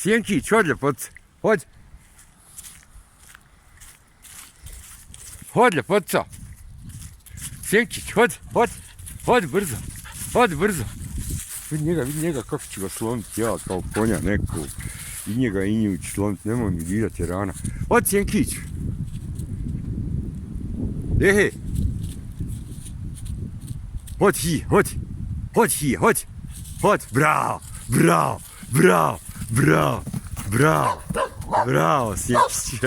Sjenkić, hod ljepotice, hod. Hod ljepotica. Sjenkić, hod brzo. Vidi njega kako ću ga slomiti ja kao konja neku. I njega i nju ću slomiti, nemoj mi dirati rana. Hod Sjenkić. Ehe. Hod, bravo, Sjenkić.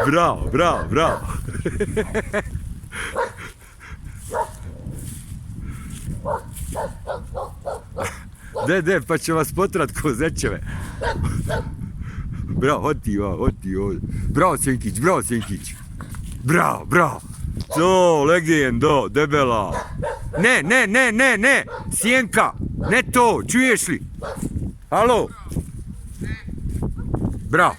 Bravo. De, pa će vas potrat ko zečeve. Bravo, hod ti ovdje. Bravo, Sjenkić. Bravo. To, legendo, debela. Ne, Sjenka, ne to, čuješ li? Halo? Bravo.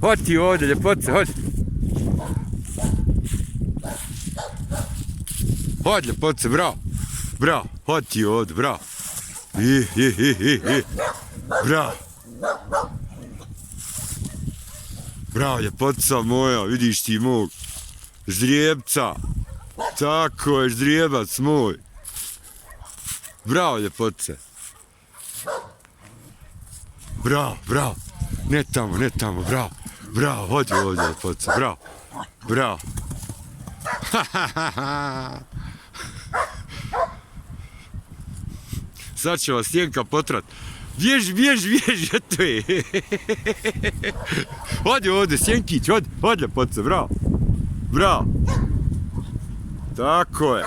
Hod ti ovdje, ljepotice, hod. Hod, ljepotice, bravo. Hod ti ovdje, bravo. Bravo, ljepotica moja, vidiš ti mog ždrijebca. Tako je, ždrijebac moj. Bravo, ljepotice. Bravo. Ne tamo, bravo, hodi ovdje, ljepotice, bravo. Sad će vas Sjenka potrat. Bježi, eto je. Hodi ovdje, Sjenkić, hodi ljepotice, bravo. Tako je.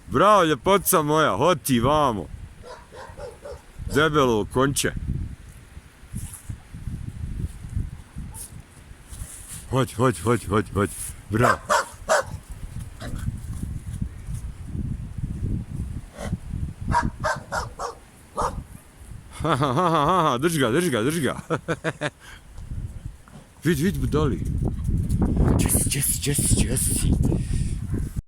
Bravo, ljepotica moja, hod ti vamo. Debelo konče. Hod. Bravo. Ha, drži ga. Vid budali. Jesse.